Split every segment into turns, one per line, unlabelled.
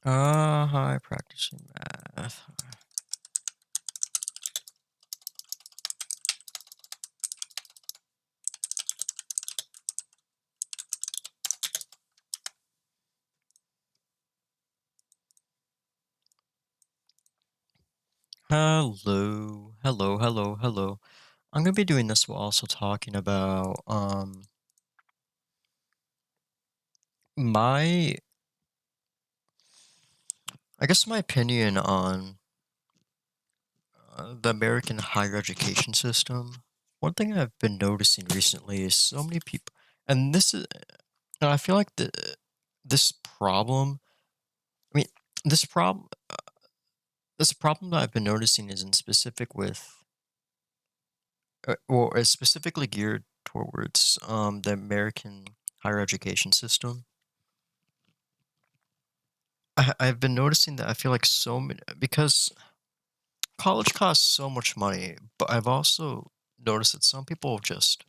Hi, practicing math. Hello. I'm gonna be doing this while also talking about my I guess my opinion on the American higher education system. One thing I've been noticing recently is so many people, and and I feel like this problem. I mean, this problem, this problem that I've been noticing is in specific with, or is specifically geared towards the American higher education system. I've been noticing that I feel like so many because college costs so much money, but I've also noticed that some people just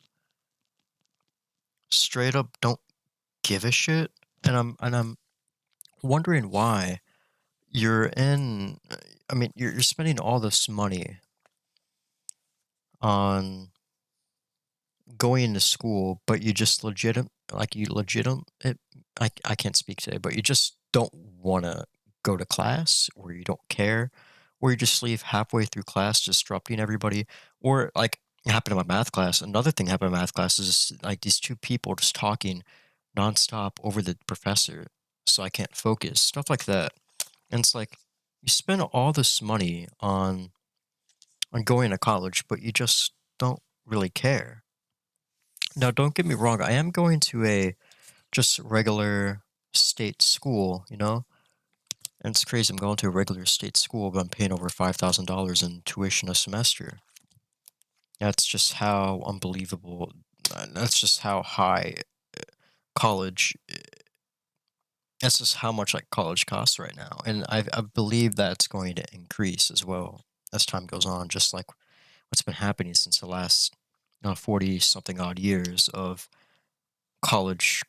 straight up don't give a shit, and I'm wondering why you're in. You're spending all this money on going to school, but you just legitimate. I can't speak today, but you just don't want to go to class, or you don't care, or you just leave halfway through class, disrupting everybody, or like it happened in my math class. Another thing happened in math class is like these two people just talking nonstop over the professor, so I can't focus, stuff like that. And it's like you spend all this money on going to college, but you just don't really care. Now, don't get me wrong, I am going to a just regular state school, And it's crazy. I'm going to a regular state school, but I'm paying over $5,000 in tuition a semester. That's just how unbelievable. That's just how high college. That's just how much like college costs right now, and I believe that's going to increase as well as time goes on. Just like what's been happening since the last 40 something odd years of college.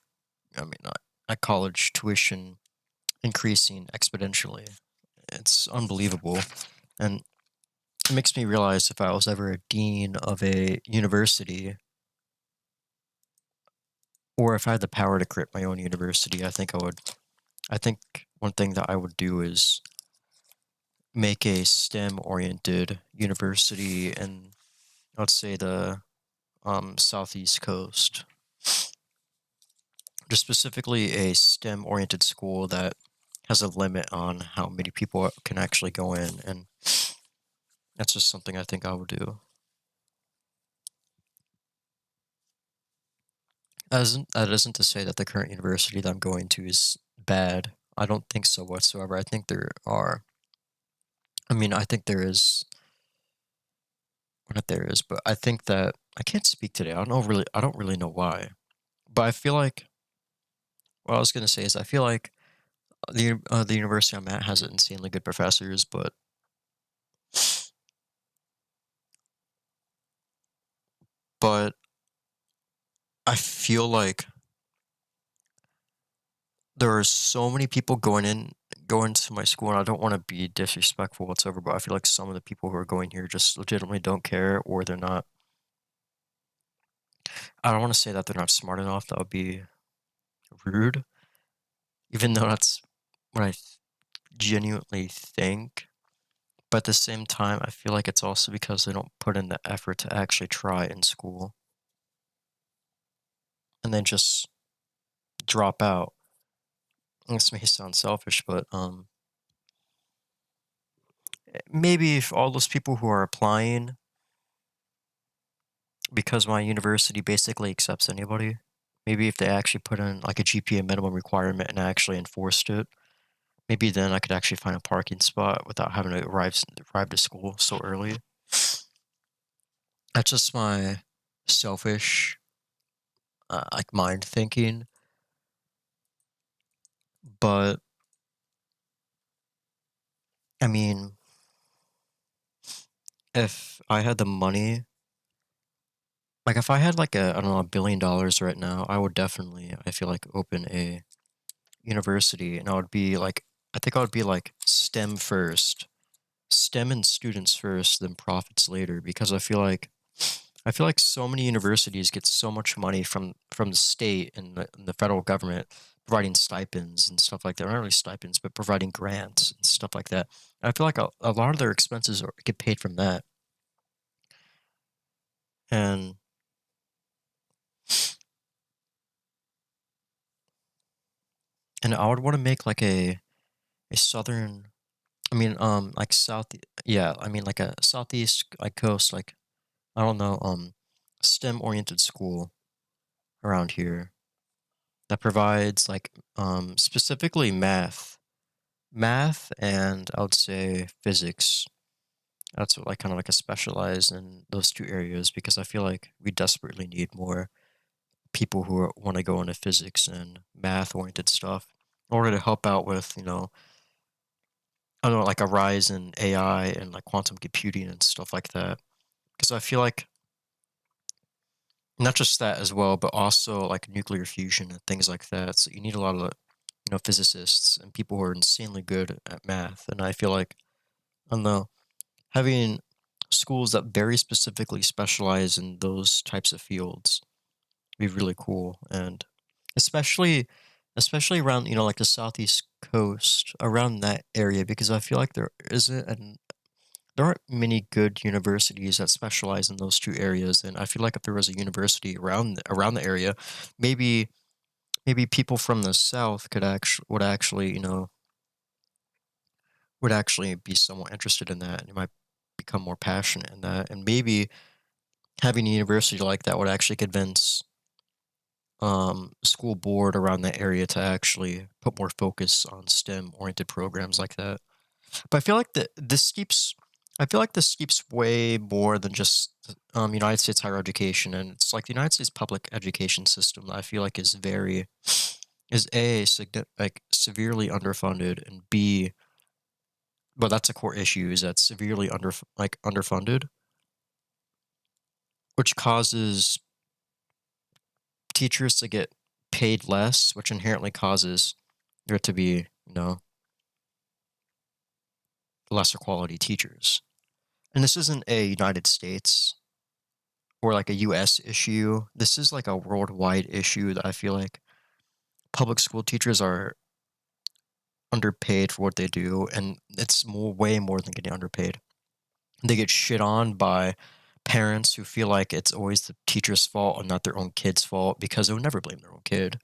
College tuition increasing exponentially. It's unbelievable. And it makes me realize if I was ever a dean of a university, or if I had the power to create my own university, I think I would. I think one thing that I would do is make a STEM oriented university in, let's say, the southeast coast. Just specifically a STEM oriented school that has a limit on how many people can actually go in. And that's just something I think I would do. That isn't to say that the current university that I'm going to is bad. I don't think so whatsoever. I think there are. I think there is. Well, not there is, but I think that I can't speak today. I don't know really. I don't really know why, but I feel like what I was gonna say is I feel like the university I'm at has insanely good professors, but I feel like there are so many people going to my school, and I don't want to be disrespectful whatsoever, but I feel like some of the people who are going here just legitimately don't care, or they're not. I don't want to say that they're not smart enough. That would be rude, even though that's what genuinely think. But at the same time, I feel like it's also because they don't put in the effort to actually try in school and then just drop out. This may sound selfish, but maybe if all those people who are applying, because my university basically accepts anybody, maybe if they actually put in like a GPA minimum requirement and actually enforced it, maybe then I could actually find a parking spot without having to arrive to school so early. That's just my selfish, like mind thinking. But I mean, if I had the money, like if I had like I don't know, $1 billion right now, I would definitely, I feel like, open a university, and I would be like I think I would be like STEM first, STEM and students first, then profits later, because I feel like so many universities get so much money from the state and the federal government providing stipends and stuff like that. Not really stipends, but providing grants and stuff like that. And I feel like a lot of their expenses get paid from that. And I would want to make like a southern, I mean, like south, yeah, I mean like a southeast like coast, like I don't know, STEM oriented school around here that provides like specifically math and I would say physics. That's what like kind of like a specialize in those two areas because I feel like we desperately need more people who want to go into physics and math oriented stuff in order to help out with, I don't know, like a rise in AI and like quantum computing and stuff like that. Because I feel like not just that as well, but also like nuclear fusion and things like that. So you need a lot of, physicists and people who are insanely good at math. And I feel like, I don't know, having schools that very specifically specialize in those types of fields would be really cool. And especially, especially around, like the southeast coast, around that area, because I feel like there aren't many good universities that specialize in those two areas, and I feel like if there was a university around the area, maybe people from the south would actually would actually be somewhat interested in that, and you might become more passionate in that, and maybe having a university like that would actually convince school board around that area to actually put more focus on STEM oriented programs like that. But I feel like this steeps way more than just United States higher education, and it's like the United States public education system that I feel like is like severely underfunded, and B, but that's a core issue is that severely underfunded, which causes teachers to get paid less, which inherently causes there to be lesser quality teachers. And this isn't a United States or like a US issue. This is like a worldwide issue that I feel like public school teachers are underpaid for what they do, and it's way more than getting underpaid. They get shit on by parents who feel like it's always the teacher's fault and not their own kid's fault because they would never blame their own kid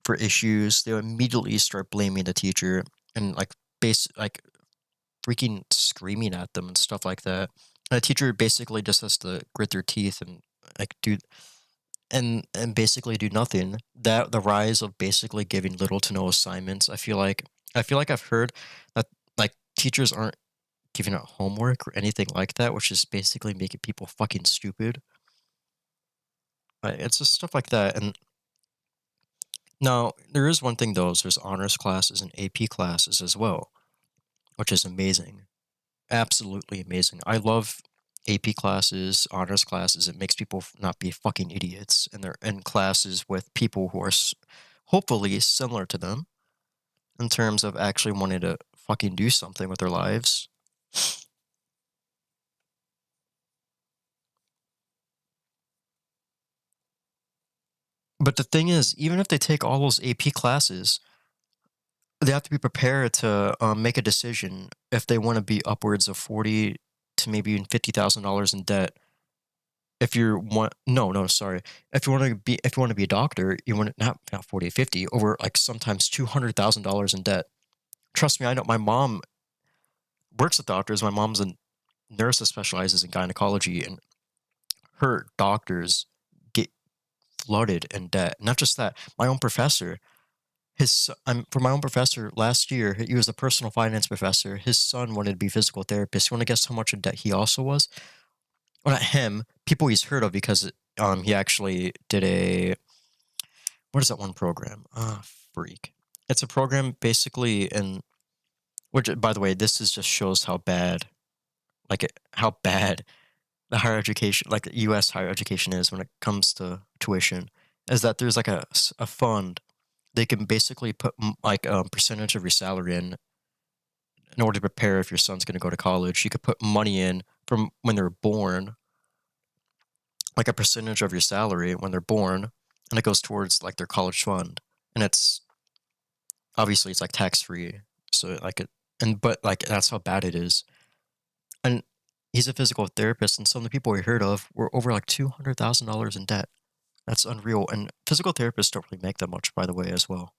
for issues. They would immediately start blaming the teacher and like freaking screaming at them and stuff like that. And a teacher basically just has to grit their teeth and like do and basically do nothing. That the rise of basically giving little to no assignments. I feel like I've heard that like teachers aren't giving out homework or anything like that, which is basically making people fucking stupid. It's just stuff like that. And now there is one thing though, is there's honors classes and AP classes as well, which is amazing. Absolutely amazing. I love AP classes, honors classes. It makes people not be fucking idiots, and they're in classes with people who are hopefully similar to them in terms of actually wanting to fucking do something with their lives. But the thing is, even if they take all those AP classes, they have to be prepared to make a decision if they want to be upwards of 40 to maybe even $50,000 in debt. If you want, no, sorry. If you want to be a doctor, you want not 40, 50 over like sometimes $200,000 in debt. Trust me, I know my mom works with doctors. My mom's a nurse that specializes in gynecology, and her doctors get flooded in debt. Not just that, my own professor, for my own professor last year, he was a personal finance professor. His son wanted to be a physical therapist. You want to guess how much in debt he also was? Well, not him, people he's heard of because he actually did what is that one program? Ah, freak. It's a program basically in which, by the way, this is just shows how bad, how bad the higher education, like the U.S. higher education is when it comes to tuition, is that there's like a fund they can basically put like a percentage of your salary in, in order to prepare if your son's going to go to college, you could put money in from when they're born, like a percentage of your salary when they're born, and it goes towards like their college fund. And it's obviously it's like tax free. So like it, and but like that's how bad it is. And he's a physical therapist, and some of the people we heard of were over like $200,000 in debt. That's unreal. And physical therapists don't really make that much, by the way, as well.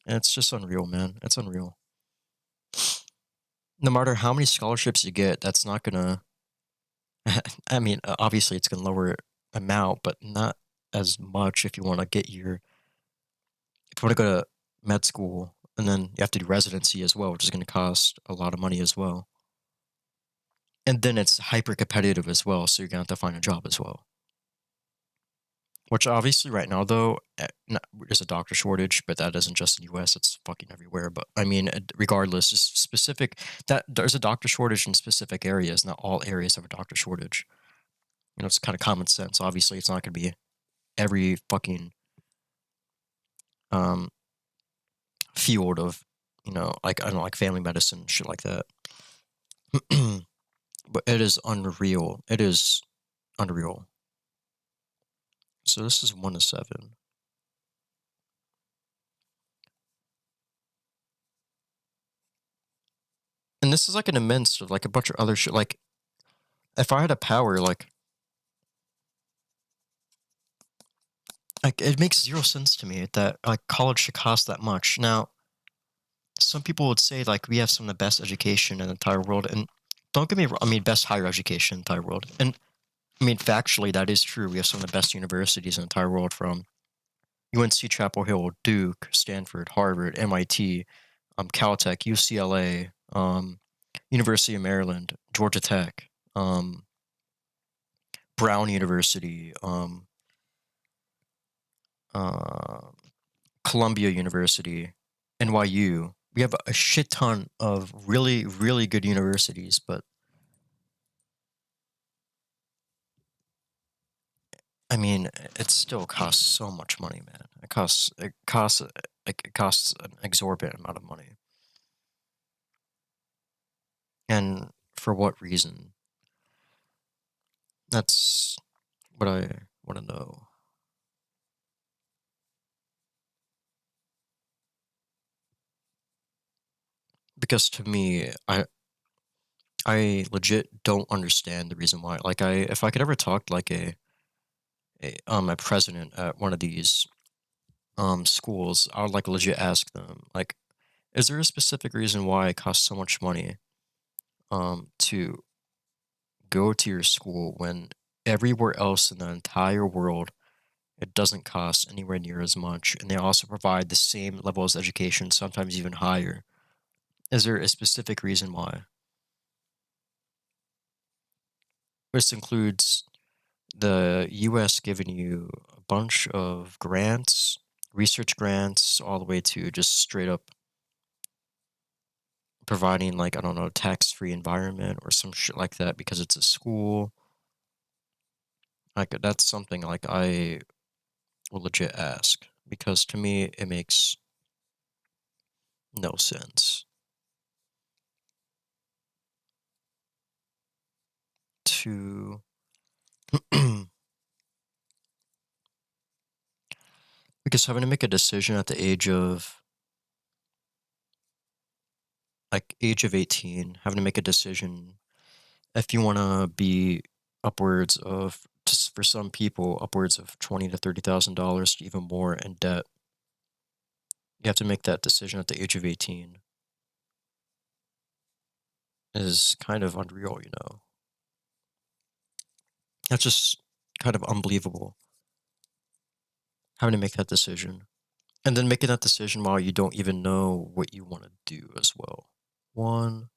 And it's just unreal, man. It's unreal. No matter how many scholarships you get, that's not gonna. I mean, obviously, it's gonna lower amount, but not as much if you want to get your. If you want to go to med school, and then you have to do residency as well, which is going to cost a lot of money as well. And then it's hyper competitive as well, so you're gonna have to find a job as well. Which obviously right now though, there's a doctor shortage, but that isn't just in the U.S. It's fucking everywhere. But I mean, regardless, just specific that there's a doctor shortage in specific areas. Not all areas have a doctor shortage. You know, it's kind of common sense. Obviously, it's not going to be every fucking um field of like I don't know, like family medicine shit like that. But it is unreal. It is unreal. So this is 1 to 7. And this is like an immense of like a bunch of other shit. Like if I had a power, like it makes zero sense to me that like college should cost that much. Now, some people would say like we have some of the best education in the entire world, and don't get me wrong, I mean best higher education in the entire world. And I mean factually that is true. We have some of the best universities in the entire world from UNC Chapel Hill, Duke, Stanford, Harvard, MIT, Caltech, UCLA, University of Maryland, Georgia Tech, Brown University, uh, Columbia University, NYU. We have a shit ton of really, really good universities, but I mean, it still costs so much money, man. It costs an exorbitant amount of money. And for what reason? That's what I want to know. Because to me, I legit don't understand the reason why. Like if I could ever talk to like a president at one of these schools, I would like legit ask them like, is there a specific reason why it costs so much money to go to your school when everywhere else in the entire world it doesn't cost anywhere near as much, and they also provide the same levels of education, sometimes even higher? Is there a specific reason why? This includes the US giving you a bunch of grants, research grants, all the way to just straight up providing like I don't know, tax-free environment or some shit like that because it's a school. Like that's something like I will legit ask because to me it makes no sense to because having to make a decision at the age of 18, having to make a decision if you want to be upwards of just for some people upwards of 20 to $30,000 even more in debt. You have to make that decision at the age of 18 is kind of unreal, you know. That's just kind of unbelievable having to make that decision. And then making that decision while you don't even know what you want to do as well. 1,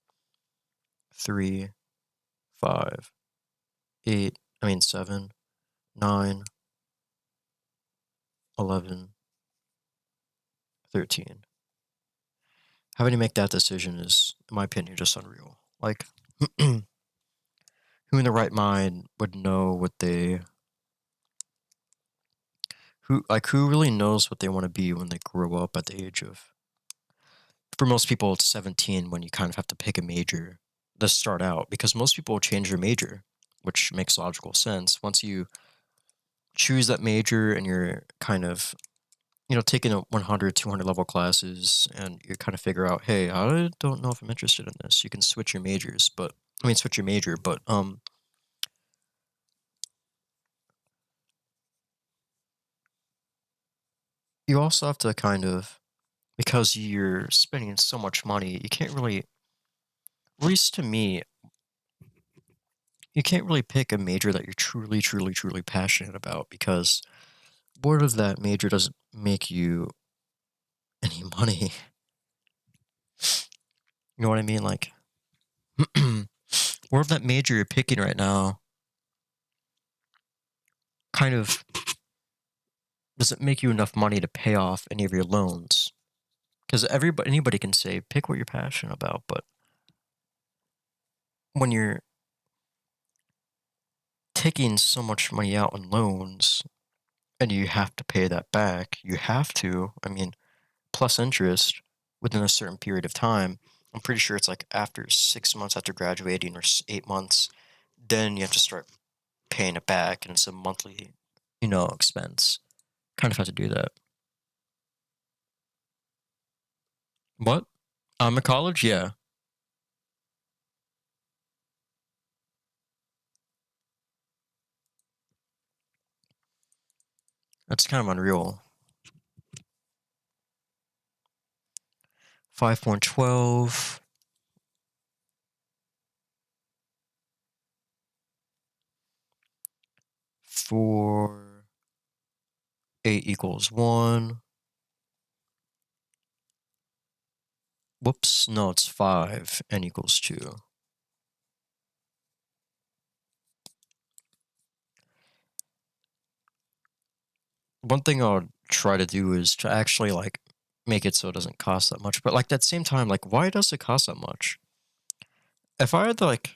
3, 5, 8, I mean 7, 9, 11, 13. Having to make that decision is, in my opinion, just unreal. Like, who in their right mind would know what they who really knows what they want to be when they grow up at the age of For most people, it's 17 when you kind of have to pick a major to start out because most people change their major, which makes logical sense. Once you choose that major and you're kind of, taking a 100, 200 level classes and you kind of figure out, hey, I don't know if I'm interested in this. You can switch your majors, but switch your major, but you also have to kind of, because you're spending so much money, you can't really, at least to me, you can't really pick a major that you're truly, truly, truly passionate about because what if that major doesn't make you any money? You know what I mean? Like, what if that major you're picking right now kind of doesn't make you enough money to pay off any of your loans? Because anybody can say, pick what you're passionate about, but when you're taking so much money out on loans and you have to pay that back, you have to, plus interest within a certain period of time. I'm pretty sure it's like after 6 months after graduating or 8 months, then you have to start paying it back, and it's a monthly, expense. Kind of have to do that. What? I'm in college? Yeah. That's kind of unreal. 5.12 for 8 equals 1. Whoops, no, it's 5. N equals 2. One thing I would try to do is to actually, like, make it so it doesn't cost that much. But, like, at the same time, like, why does it cost that much? If I had, like,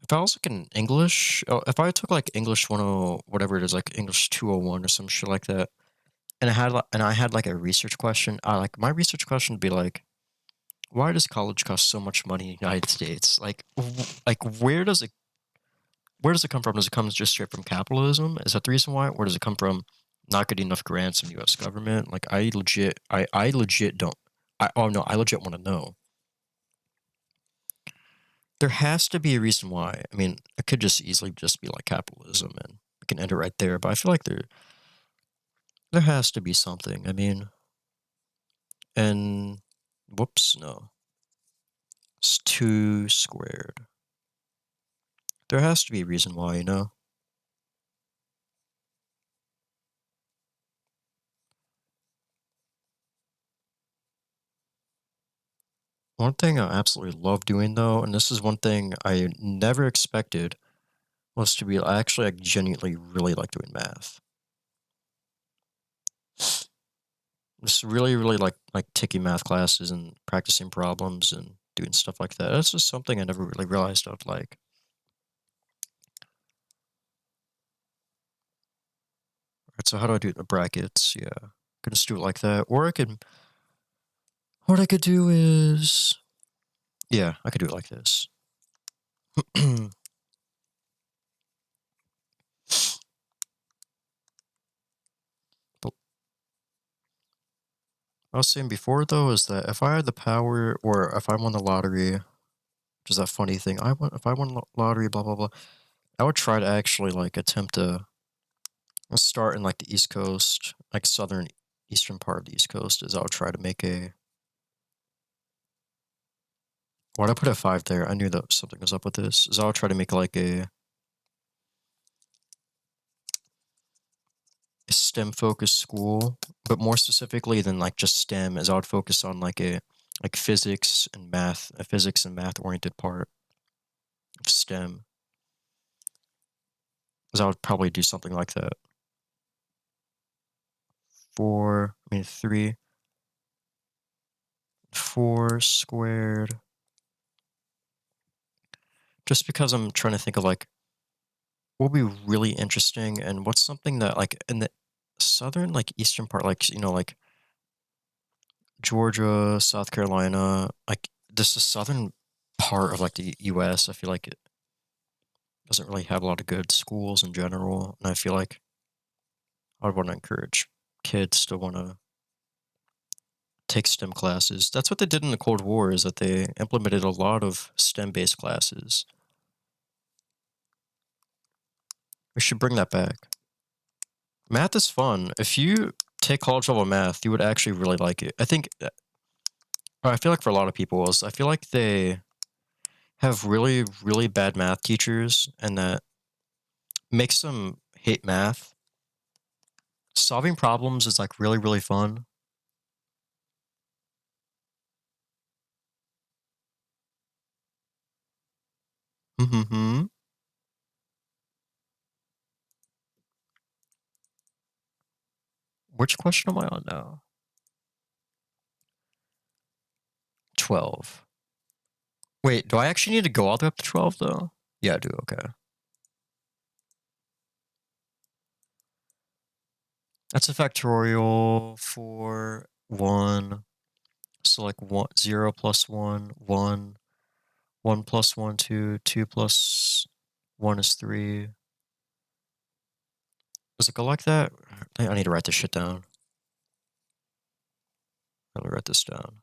if I was like in English, if I took like English 10, whatever it is, like English 201 or some shit like that, and I had like a research question, like my research question would be like, why does college cost so much money in the United States? Like, like where does it come from? Does it come just straight from capitalism? Is that the reason why, or does it come from not getting enough grants from the U.S. government? Like, I legit don't. Oh no, I legit want to know. There has to be a reason why. It could just easily just be like capitalism, and we can end it right there. But I feel like there has to be something. And whoops, no, it's 2 squared. There has to be a reason why, you know. One thing I absolutely love doing though, and this is one thing I never expected, was to be actually, I genuinely really like doing math. Just really, really like taking math classes and practicing problems and doing stuff like that. That's just something I never really realized I'd like. Alright, so how do I do the brackets? Yeah, could just do it like that, or what I could do is, yeah, I could do it like this. But I was saying before though is that if I had the power, or if I won the lottery, which is that funny thing, if I won the lottery, blah blah blah, I would try to actually like attempt to start in like the East Coast, like southern eastern part of the East Coast. Is I would try to make a. Why'd I put a 5 there? I knew that something was up with this. Is I would try to make like a STEM focused school, but more specifically than like just STEM, is I would focus on like physics and math, a physics and math oriented part of STEM. Is I would probably do something like that. 3, 4 squared. Just because I'm trying to think of like what would be really interesting and what's something that like in the southern like eastern part, like Georgia, South Carolina, like this is southern part of like the US. I feel like it doesn't really have a lot of good schools in general, and I feel like I would want to encourage kids to want to take STEM classes. That's what they did in the Cold War, is that they implemented a lot of STEM-based classes. We should bring that back. Math is fun. If you take college level math, you would actually really like it. I think, or I feel like for a lot of people, is I feel like they have really, really bad math teachers, and that makes them hate math. Solving problems is like really, really fun. Mm-hmm. Which question am I on now? 12. Wait, do I actually need to go all the way up to 12 though? Yeah, I do. Okay. That's a factorial for 1. So like 1, 0 plus 1, 1. 1 plus 1, 2. 2 plus 1 is 3. Does it go like that? I need to write this shit down. Let me write this down.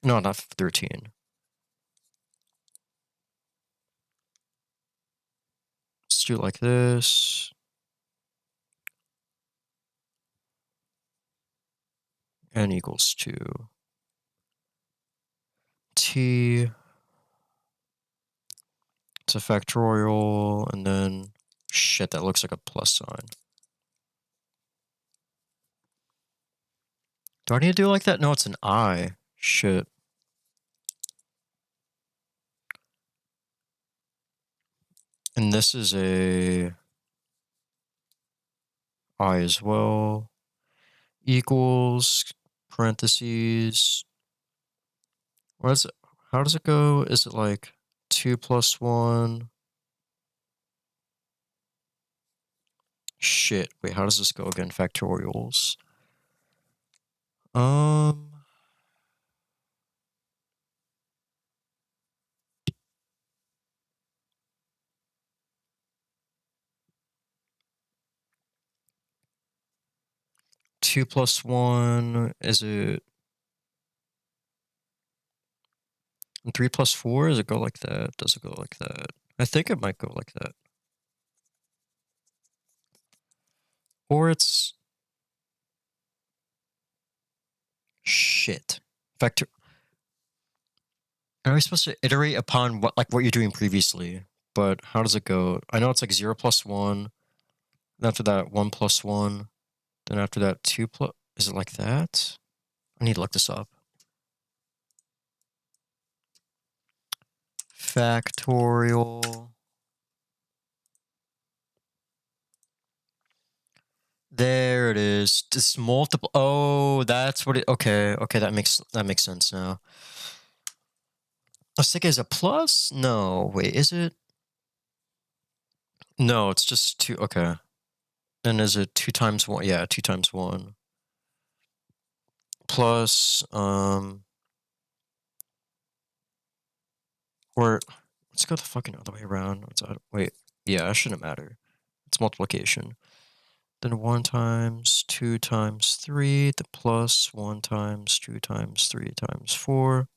No, not 13. Let's do it like this. N equals 2. T. It's a factorial, and then shit, that looks like a plus sign. Do I need to do it like that? No, it's an I. Shit. And this is a I as well. Equals, parentheses. What is it? How does it go? Is it like 2 plus 1? Shit. Wait, how does this go again? Factorials. 2 plus 1, is it 3 plus 4? Does it go like that? Does it go like that? I think it might go like that. Or it's... Shit. Factor... Are we supposed to iterate upon what you're doing previously? But how does it go? I know it's like 0 plus 1. Then after that, 1 plus 1. Then after that, 2 plus... Is it like that? I need to look this up. Factorial. There it is. Just multiple. Oh, that's what it. Okay, okay, that makes sense now. I was thinking, is it plus? No, wait, is it? No, it's just 2. Okay, and is it 2 times 1? Yeah, 2 times 1 plus or let's go the fucking other way around. Wait, yeah, that shouldn't matter. It's multiplication. Then 1 times 2 times 3, the plus 1 times 2 times 3 times 4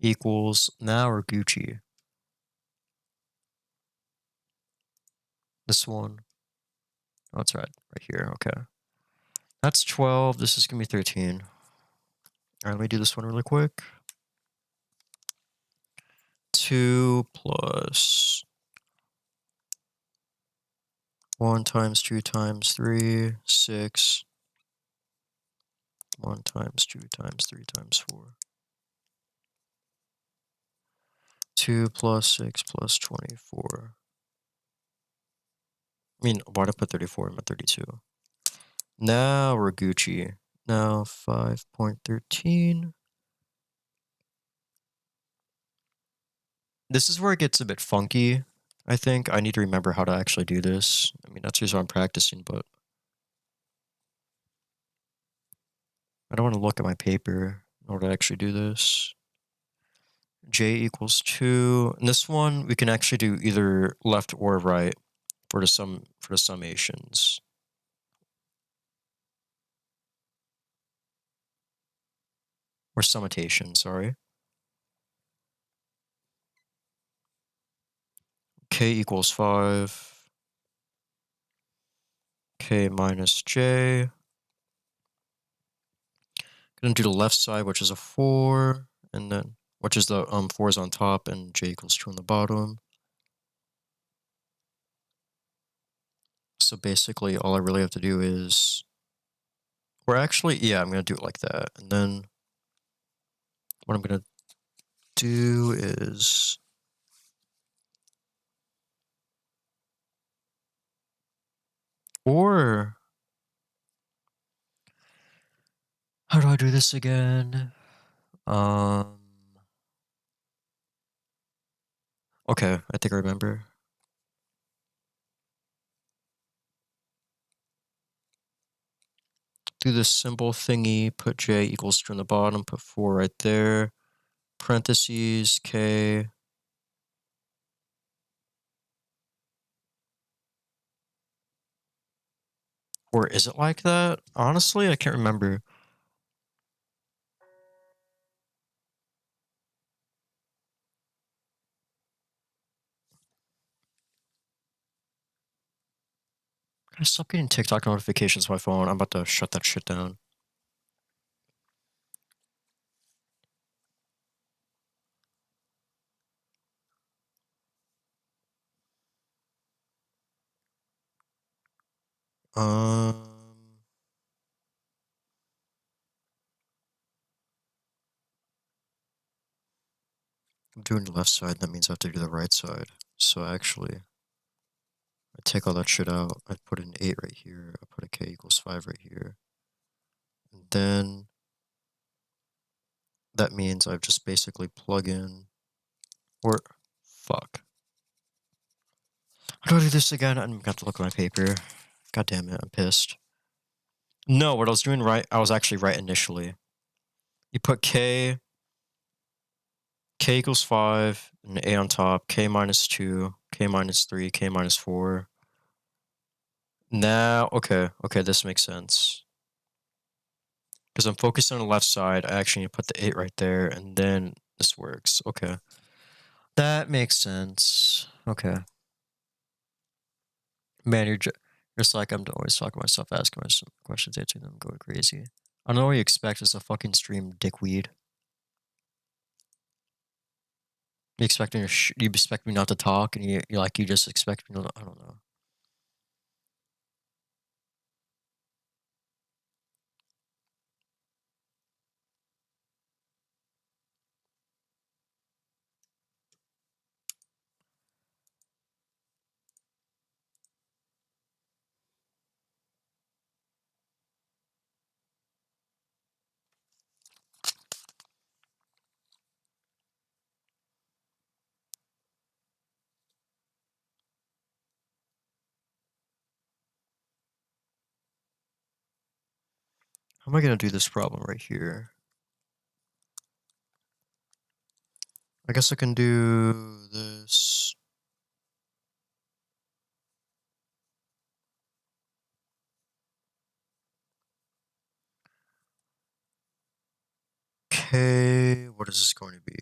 equals, now we're Gucci. This one. Oh, that's right here. Okay. That's 12. This is going to be 13. All right, let me do this one really quick. 2 plus 1 times 2 times 3, 6. 1 times 2 times 3 times 4. 2 plus 6 plus 24. I mean, why'd I put 34? I'm at 32. Now we're Gucci. Now 5.13. This is where it gets a bit funky, I think. I need to remember how to actually do this. I mean, that's the reason I'm practicing, but... I don't want to look at my paper in order to actually do this. J equals 2. And this one, we can actually do either left or right for the summations. Or summatation, sorry. K equals 5. K minus J. Gonna do the left side, which is a 4, and then which is the 4 is on top and J equals 2 on the bottom. So basically all I really have to do is, or actually, yeah, I'm gonna do it like that. And then what I'm gonna do is or how do I do this again? Okay, I think I remember. Do this symbol thingy, put J equals 2 on the bottom, put 4 right there, parentheses, K. Or is it like that? Honestly, I can't remember. Can I stop getting TikTok notifications on my phone? I'm about to shut that shit down. Um, I'm doing the left side, that means I have to do the right side. So actually, I take all that shit out. I put an 8 right here. I put a K equals 5 right here. And then that means I've just basically plug in, or fuck. How do I do this again? I'm gonna have to look at my paper. God damn it, I'm pissed. No, what I was doing right, I was actually right initially. You put K equals 5, and A on top, K minus 2, K minus 3, K minus 4. Now, okay, this makes sense. Because I'm focused on the left side, I actually need to put the 8 right there, and then this works. Okay. That makes sense. Okay. Man, you're just like, I'm always talking to myself, asking myself questions, answering them, going crazy. I don't know what you expect as a fucking stream dickweed. You expect me not to talk, and you just expect me to, I don't know. How am I gonna do this problem right here? I guess I can do this. Okay, what is this going to be?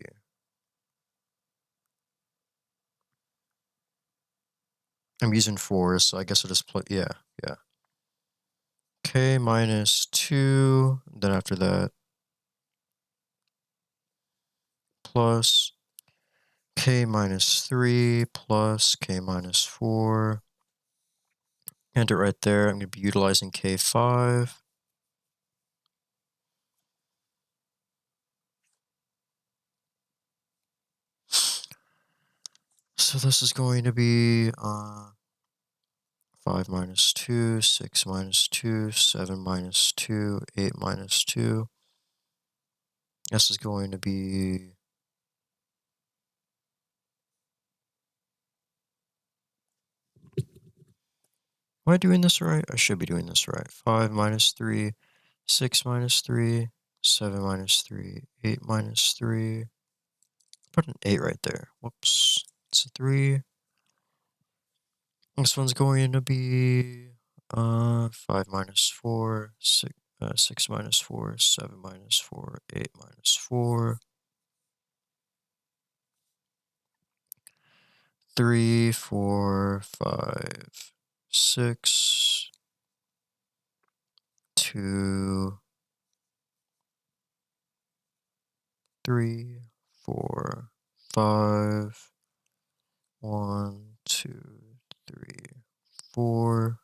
I'm using 4, so I guess I'll just plug, yeah. K minus 2, then after that, plus K minus 3 plus K minus 4. And it right there, I'm going to be utilizing K5. So this is going to be 5 minus 2, 6 minus 2, 7 minus 2, 8 minus 2. This is going to be... Am I doing this right? I should be doing this right. 5 minus 3, 6 minus 3, 7 minus 3, 8 minus 3. Put an 8 right there. Whoops. It's a 3. This one's going to be 5 minus 4, 6 minus 4, 7 minus 4, 8 minus 4. 3, 4, 5, 6, 2, 3, 4, 5, 1, 2, 3, 4.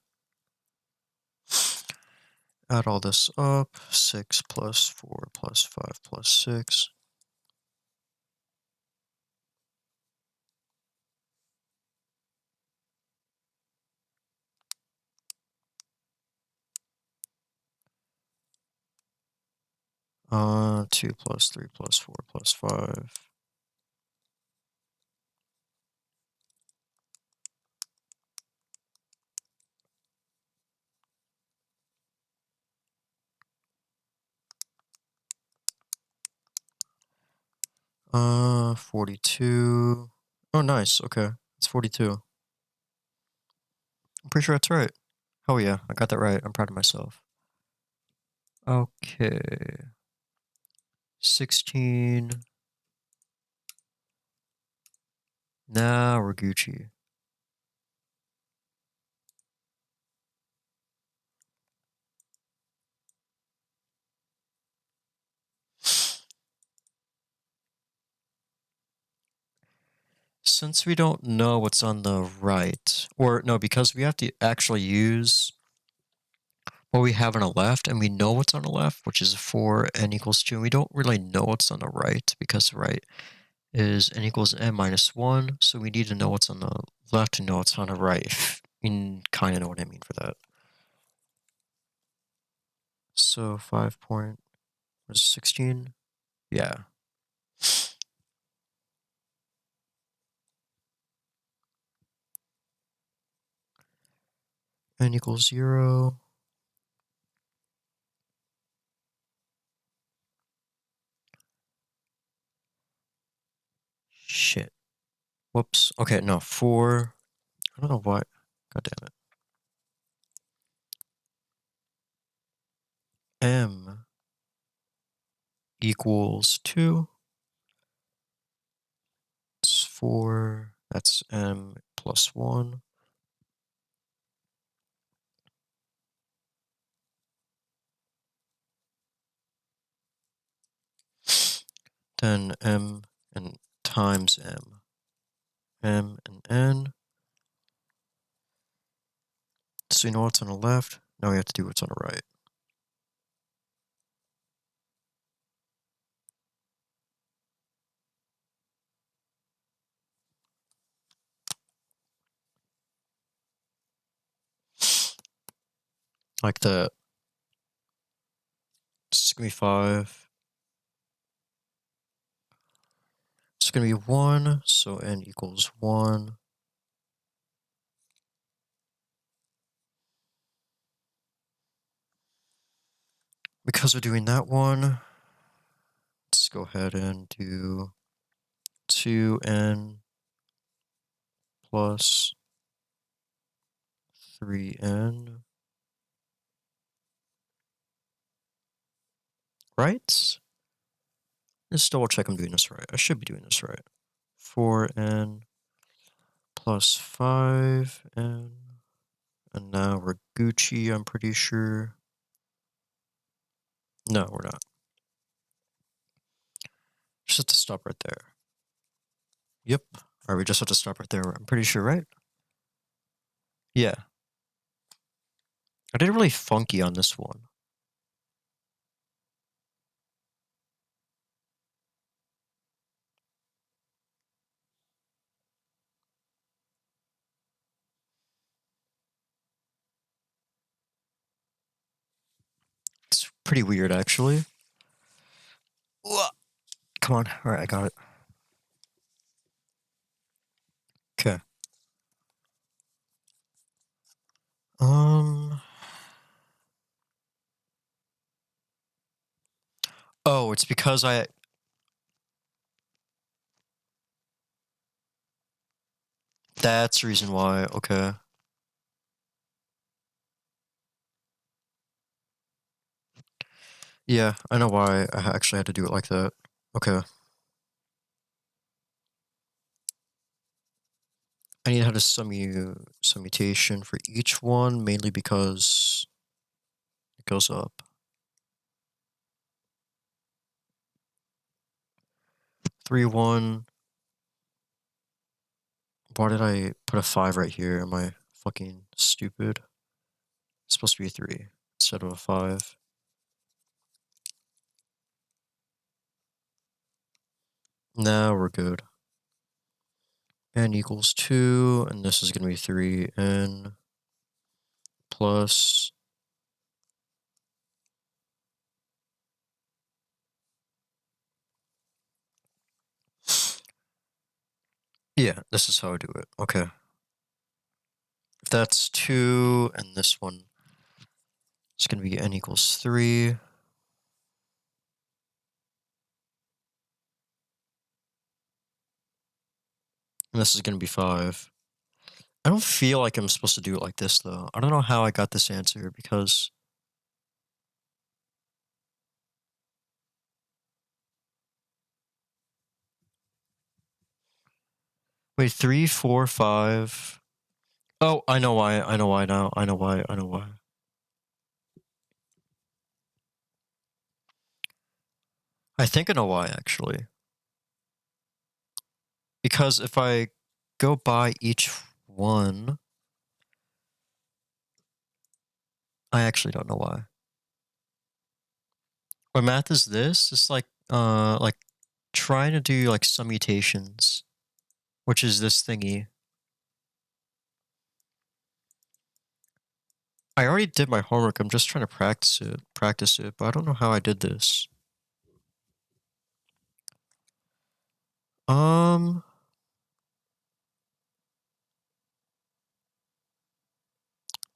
Add all this up. 6 plus 4 plus 5 plus 6. Uh, 2 plus 3 plus 4 plus 5. Uh, 42. Oh, nice. Okay. It's 42. I'm pretty sure that's right. Oh yeah, I got that right. I'm proud of myself. Okay. 16. Now we're Gucci. Since we don't know what's on the right, or no, because we have to actually use what we have on the left, and we know what's on the left, which is 4 n equals 2, and we don't really know what's on the right, because the right is n equals n minus 1, so we need to know what's on the left to know what's on the right. You kind of know what I mean for that. So 5 point, what is it, 16? Yeah. N equals 0. Shit. Whoops. Okay, no, 4. I don't know why. God damn it. M equals 2. It's 4. That's M plus 1. Then M and times M. M and N. So you know what's on the left? Now we have to do what's on the right. Like the 5. It's going to be 1, so N equals 1. Because we're doing that one, let's go ahead and do 2N plus 3N. Right? Let's double check I'm doing this right. I should be doing this right. 4N plus 5N. And now we're Gucci, I'm pretty sure. No, we're not. Just have to stop right there. Yep. Or we just have to stop right there. I'm pretty sure, right? Yeah. I did really funky on this one. It's pretty weird, actually. Come on. All right, I got it. Okay. Um, Oh, it's because I... That's the reason why. Okay. Yeah, I know why I actually had to do it like that. Okay. I need to have a summutation for each one, mainly because it goes up. 3, 1. Why did I put a 5 right here? Am I fucking stupid? It's supposed to be a 3 instead of a 5. Now we're good. N equals 2, and this is going to be 3n plus... Yeah, this is how I do it. Okay. If that's 2, and this one is going to be n equals 3. And this is going to be 5. I don't feel like I'm supposed to do it like this, though. I don't know how I got this answer, because... Wait, 3, 4, 5... Oh, I know why. I know why now. I know why. I know why. I think I know why, actually. Because if I go by each one... I actually don't know why. What math is this? It's like trying to do like summutations, which is this thingy. I already did my homework. I'm just trying to practice it, but I don't know how I did this.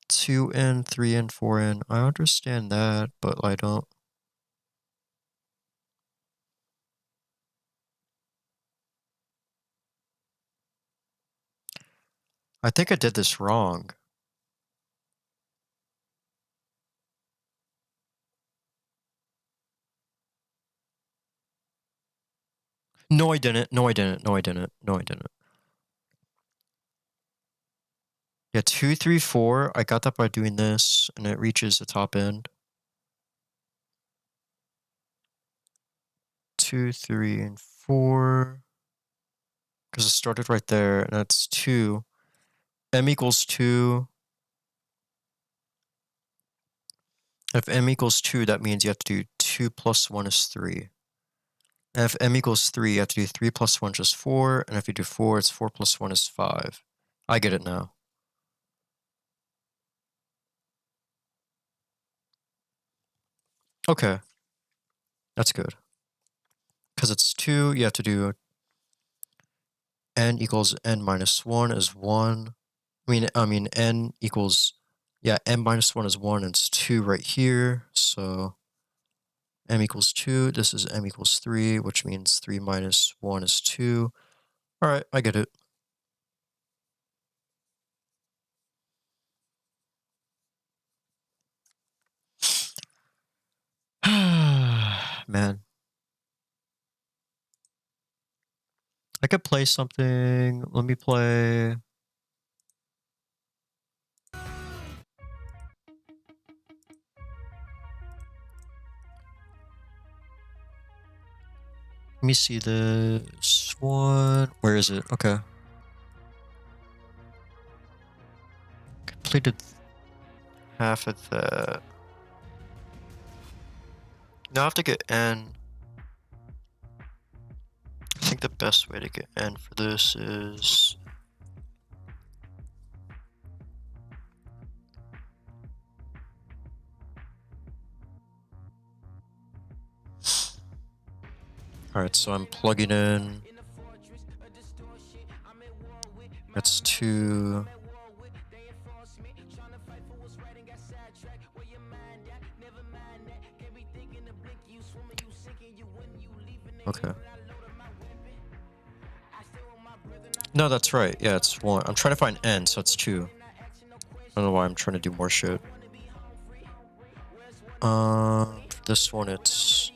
2n, 3n, 4n. I understand that, but I don't. I think I did this wrong. No, I didn't. No, I didn't. No, I didn't. No, I didn't. Yeah, 2, 3, 4. I got that by doing this, and it reaches the top end. 2, 3, and 4. Because it started right there, and that's 2. M equals 2. If m equals 2, that means you have to do 2 plus 1 is 3. And if m equals 3, you have to do 3 plus 1 is 4. And if you do 4, it's 4 plus 1 is 5. I get it now. Okay. That's good. Because it's 2, you have to do n equals n minus 1 is 1. I mean n equals... Yeah, n minus 1 is 1, and it's 2 right here. So m equals 2. This is m equals 3, which means 3 minus 1 is 2. All right, I get it. Man. I could play something. Let me play... Let me see this one. Where is it? Okay. Completed half of that. Now I have to get N. I think the best way to get N for this is... Alright, so I'm plugging in. That's 2. Okay. No, that's right. Yeah, it's 1. I'm trying to find n, so it's 2. I don't know why I'm trying to do more shit. This one it's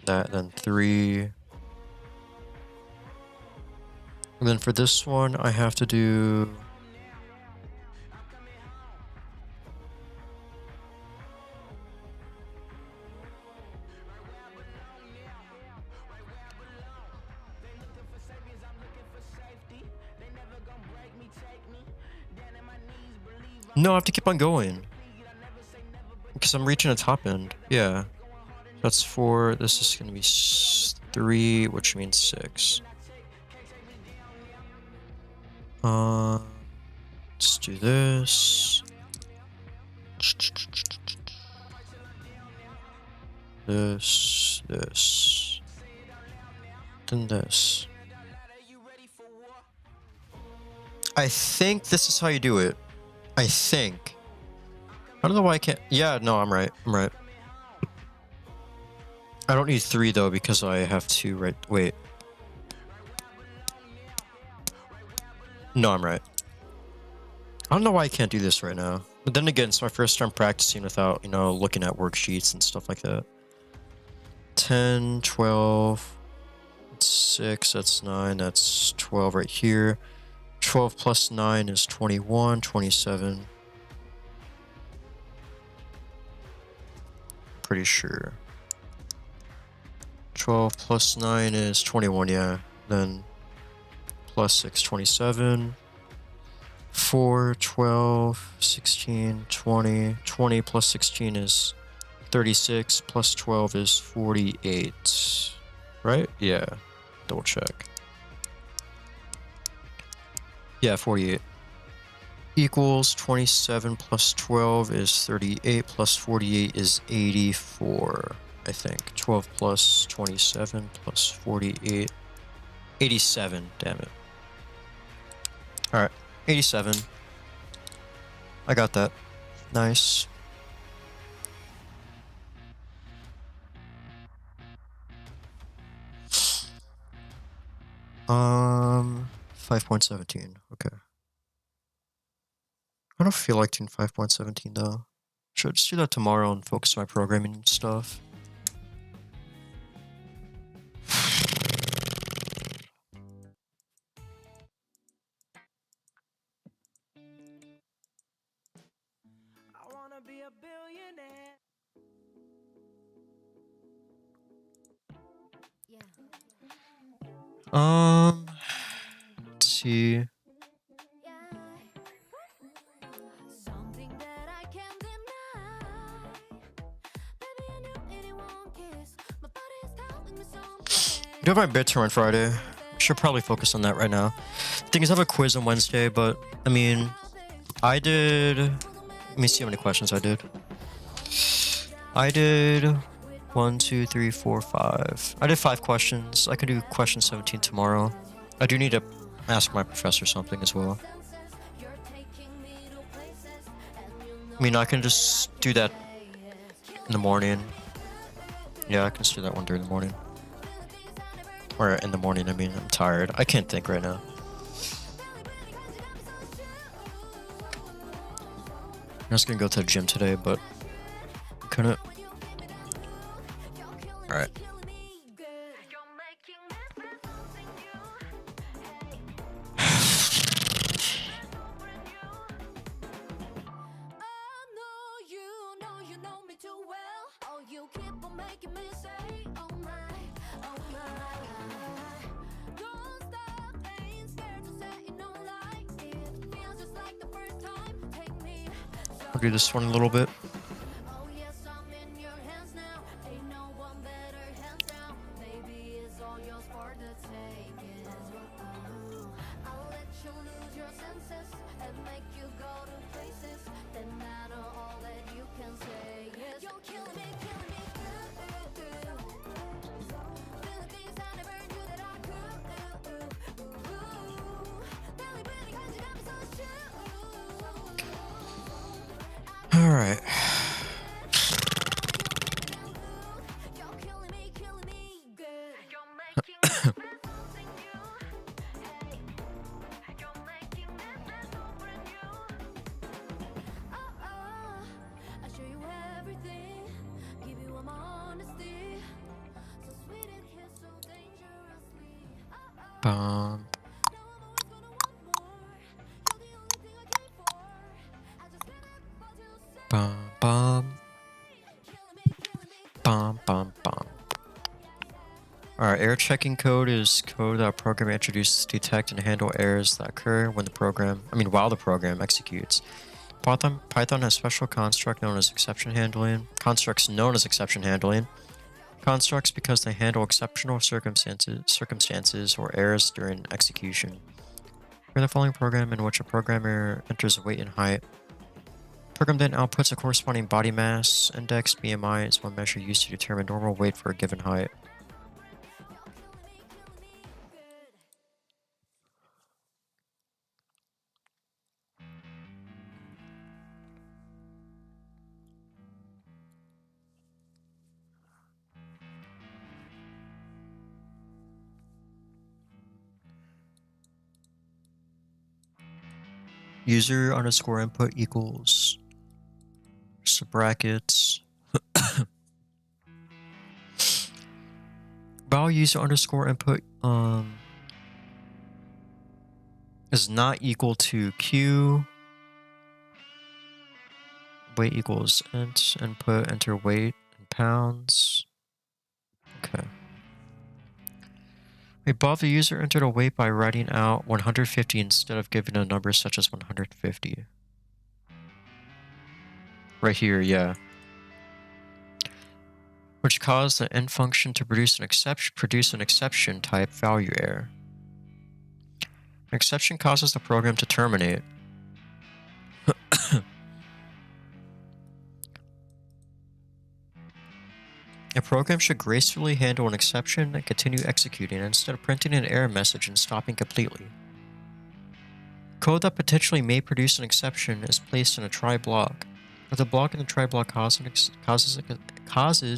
that, then 3. And then for this one, I have to do... No, I have to keep on going. Because I'm reaching the top end. Yeah. That's 4. This is going to be 3, which means 6. Let's do this. This. Then this. I think this is how you do it. I think. I don't know why I can't. Yeah, no, I'm right. I'm right. I don't need 3 though because I have to write. Wait. No, I'm right. I don't know why I can't do this right now. But then again, it's my first time practicing without, you know, looking at worksheets and stuff like that. 10, 12, that's 6, that's 9, that's 12 right here. 12 plus 9 is 21, 27. Pretty sure. 12 plus 9 is 21, yeah. Then plus 6, 27. 4, 12, 16, 20. 20 plus 16 is 36, plus 12 is 48. Right? Yeah. Double check. Yeah, 48. Equals 27 plus 12 is 38, plus 48 is 84, I think. 12 plus 27 plus 48. 87, damn it. Alright, 87. I got that. Nice. Um, 5.17, okay. I don't feel like doing 5.17 though. Should I just do that tomorrow and focus on my programming and stuff?
I wanna be a billionaire.
Let's see.
Something that I can't deny. Baby, I knew anyone kiss. My body's telling me something.
I do have my bid tour on Friday. Should probably focus on that right now. Thing is, I have a quiz on Wednesday, but I mean, I did. Let me see how many questions I did. I did 1, 2, 3, 4, 5. I did 5 questions. I can do question 17 tomorrow. I do need to ask my professor something as well. I mean, I can just do that in the morning. Yeah, I can just do that one during the morning. Or in the morning, I mean, I'm tired. I can't think right now. I was gonna go to the gym today, but couldn't. Alright. I'll do this one a little bit. Alright. Bum, bum, bum, bum, bum, bum. Alright, error checking code is code that a program introduces to detect and handle errors that occur when while the program executes. Python has special constructs known as exception handling. Constructs because they handle exceptional circumstances or errors during execution. For the following program in which a programmer enters a weight and height, program then outputs a corresponding body mass index. BMI is one measure used to determine normal weight for a given height. User underscore input equals brackets val user underscore input is not equal to q. Weight equals int input, enter weight in pounds. Okay. Above, the user entered a weight by writing out 150 instead of giving a number such as 150. Right here, yeah. Which caused the end function to produce an exception type value error. An exception causes the program to terminate. A program should gracefully handle an exception and continue executing instead of printing an error message and stopping completely. Code that potentially may produce an exception is placed in a try block. If the block in the try block causes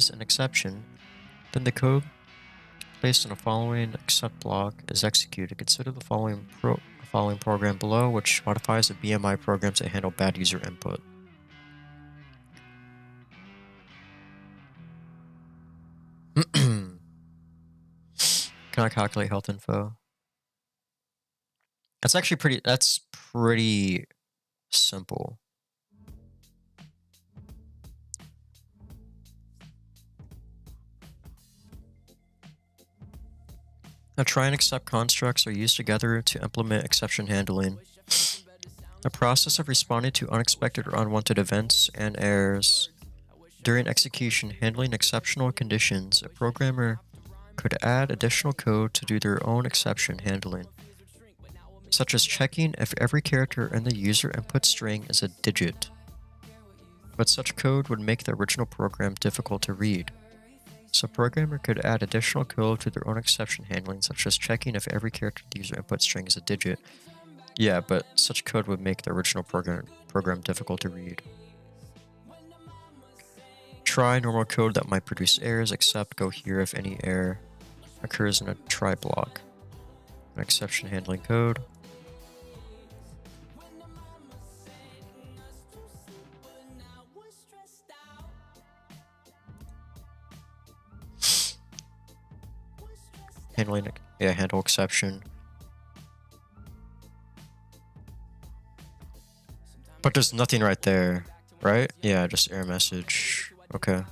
an exception, then the code placed in a following except block is executed. Consider the following program below, which modifies the BMI program to handle bad user input. Can I calculate health info? That's pretty simple. Now, try and accept constructs are used together to implement exception handling. The process of responding to unexpected or unwanted events and errors. During execution, handling exceptional conditions, a programmer could add additional code to do their own exception handling, such as checking if every character in the user input string is a digit. But such code would make the original program difficult to read. So a programmer could add additional code to their own exception handling, such as checking if every character in the user input string is a digit. Yeah, but such code would make the original program difficult to read. Try normal code that might produce errors, except go here if any error occurs in a try block. An exception handling code. Handle exception. But there's nothing right there, right? Yeah, just error message. Okay.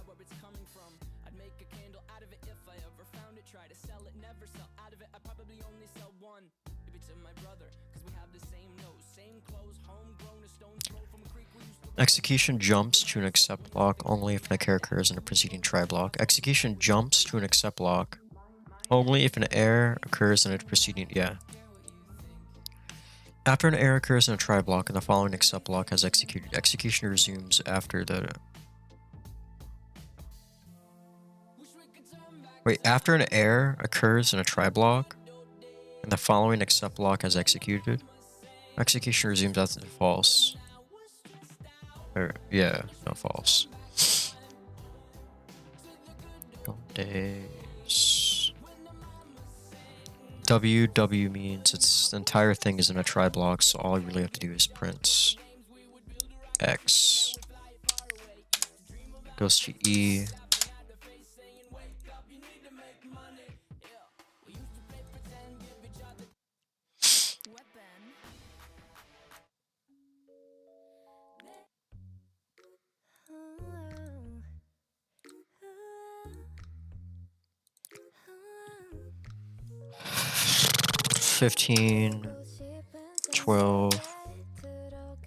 Execution jumps to an accept block only if an error occurs in a preceding try block. Execution jumps to an accept block only if an error occurs in a preceding, yeah. After an error occurs in a try block and the following except block has executed, execution resumes after the... Wait, after an error occurs in a try block and the following except block has executed, execution resumes after the false. Or, yeah, no, false. Days. W means the entire thing is in a try block, so all you really have to do is print X. Goes to E. 15, 12,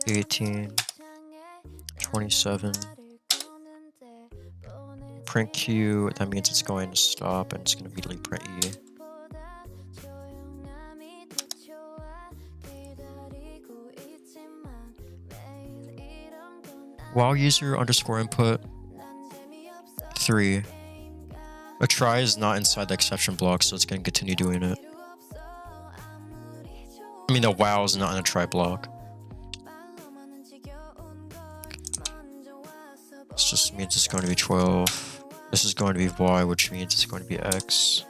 18, 27. Print Q, that means it's going to stop and it's going to immediately print E. While user underscore input 3. A try is not inside the exception block, so it's going to continue doing it. I mean, the while is not in a try block. This just means it's going to be 12. This is going to be Y, which means it's going to be X.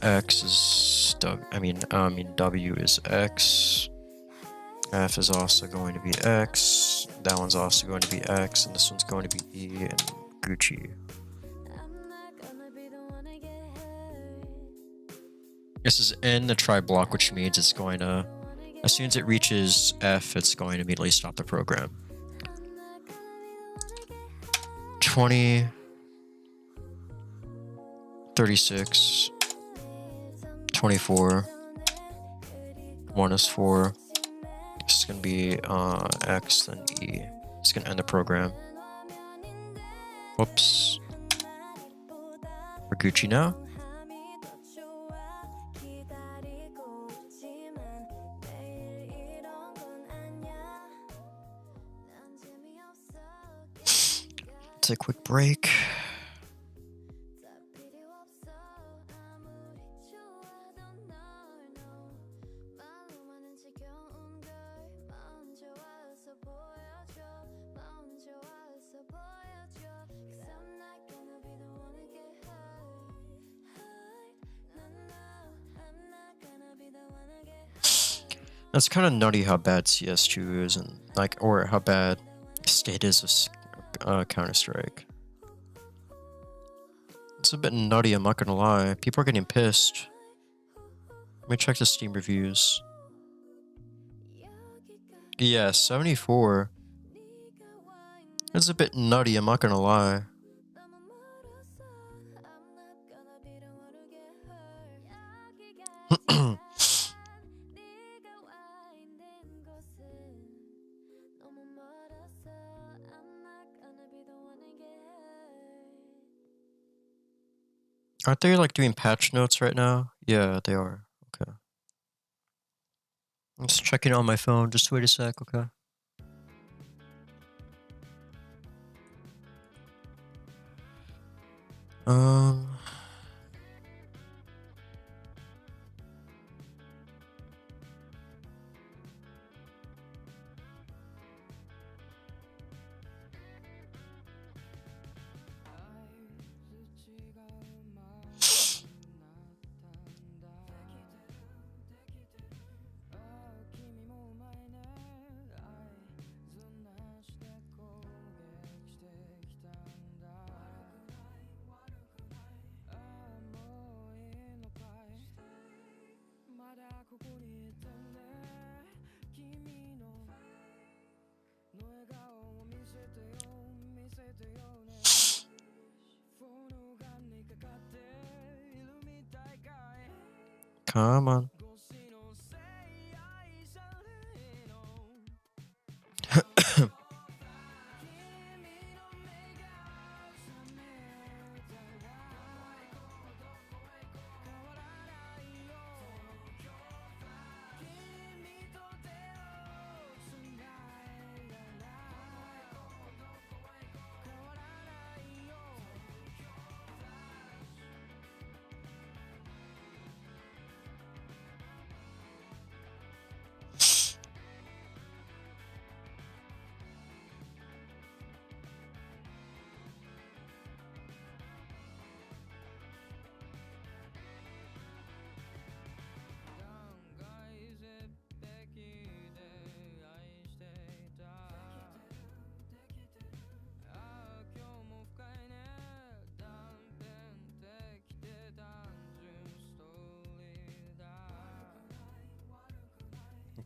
X is W is X. F is also going to be X. That one's also going to be X, and this one's going to be E and Gucci. This is in the try block, which means it's going to, as soon as it reaches F, it's going to immediately stop the program. 20, 36, 24, 1 is 4. This is going to be X, then E. It's going to end the program. Whoops. We're Gucci now. Take a quick break. It's kind of nutty how bad CS2 is, and or how bad State is of Counter-Strike. It's a bit nutty, I'm not gonna lie. People are getting pissed. Let me check the Steam reviews. Yeah, 74. It's a bit nutty, I'm not gonna lie. Aren't they doing patch notes right now? Yeah, they are. Okay. I'm just checking on my phone. Just wait a sec, okay? Come on.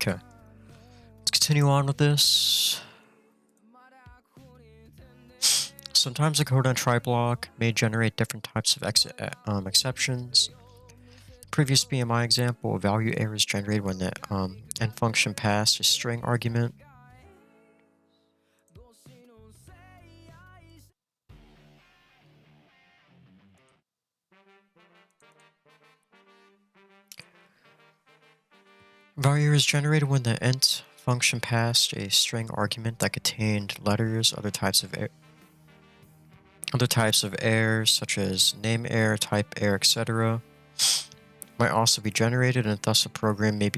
Okay. Let's continue on with this. Sometimes a code on try block may generate different types of exceptions. Previous BMI example, a value error is generated when the end function passed a string argument. Value error is generated when the int function passed a string argument that contained letters. Other types of errors, such as name error, type error, etc., might also be generated, and thus a program may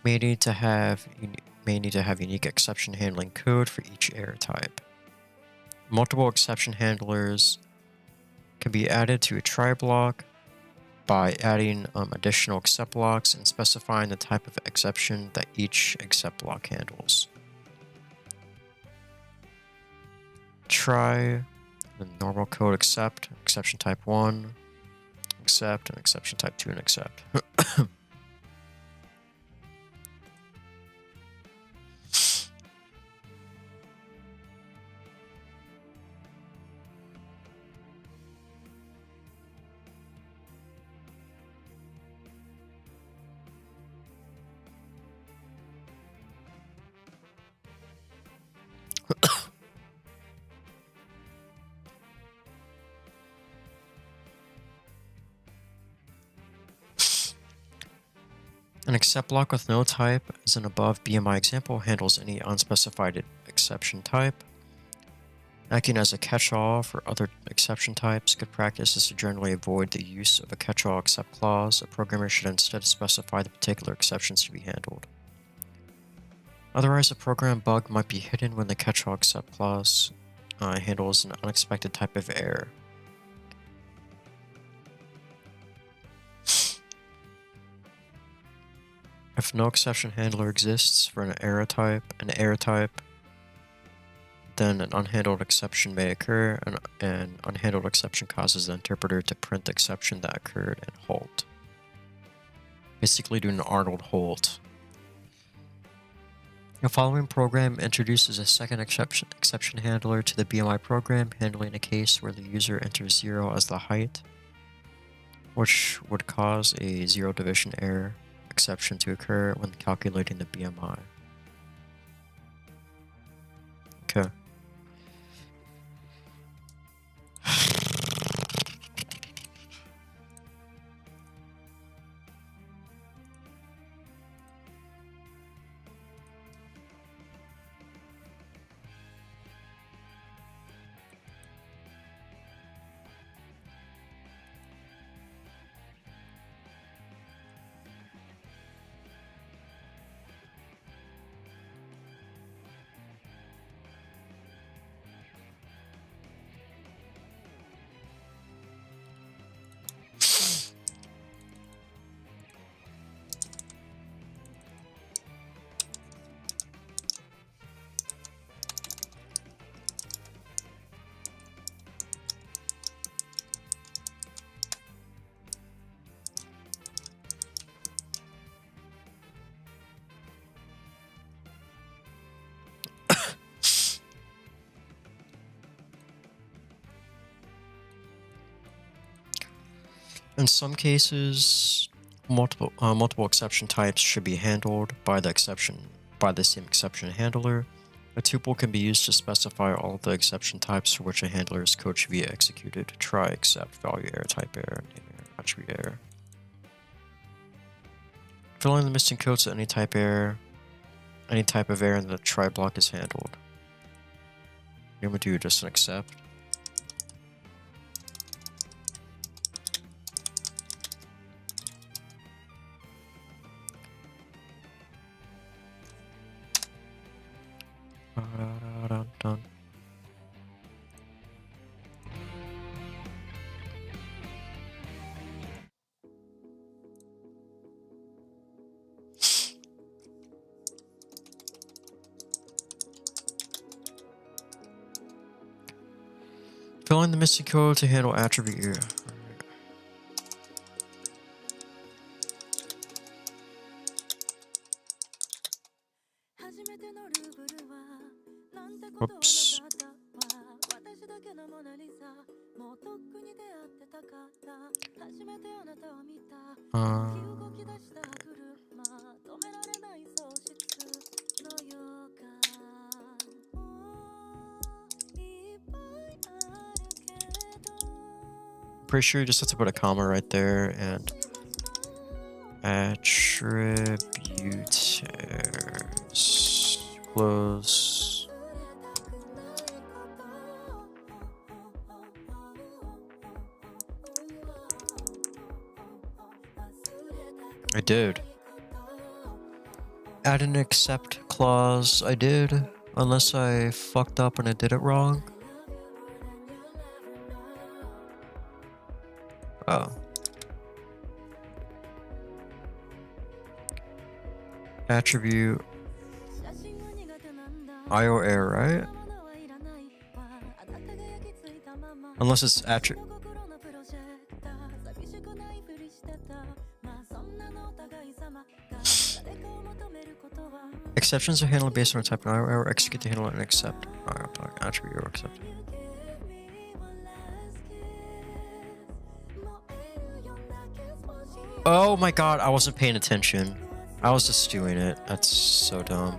need to have unique exception handling code for each error type. Multiple exception handlers can be added to a try block by adding additional except blocks and specifying the type of exception that each except block handles. Try, the normal code except, exception type 1, except, and exception type 2 and except. An except block with no type, as an above BMI example, handles any unspecified exception type. Acting as a catch-all for other exception types, good practice is to generally avoid the use of a catch-all except clause. A programmer should instead specify the particular exceptions to be handled. Otherwise, a program bug might be hidden when the catch-all except clause handles an unexpected type of error. If no exception handler exists for an error type, then an unhandled exception may occur, and an unhandled exception causes the interpreter to print the exception that occurred and halt. Basically doing an Arnold halt. The following program introduces a second exception handler to the BMI program, handling a case where the user enters 0 as the height, which would cause a zero division error exception to occur when calculating the BMI. Okay. In some cases, multiple exception types should be handled by the same exception handler. A tuple can be used to specify all the exception types for which a handler's code should be executed. Try, except, value error, type error, name error, attribute error. Filling the missing code to any type of error in the try block is handled. I'm gonna do just an except. Done. Fill in the missing code to handle attribute error. Oops. Pretty sure you just have to put a comma right there and attributors close. I did. Add an accept clause. I did. Unless I fucked up and I did it wrong. Oh. Attribute IO error, right? Unless it's attribute. Exceptions are handled based on a type of IO error. Execute the handle and accept. Attribute or accept. Oh my god, I wasn't paying attention. I was just doing it. That's so dumb.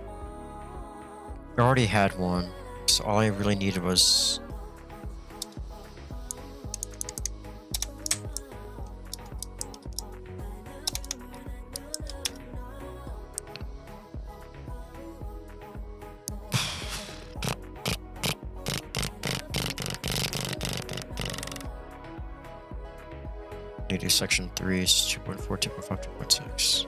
I already had one, so all I really needed was... need to do section 3, 2.4, 2.5, 2.6.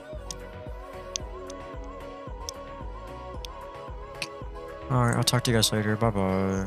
Alright, I'll talk to you guys later. Bye bye.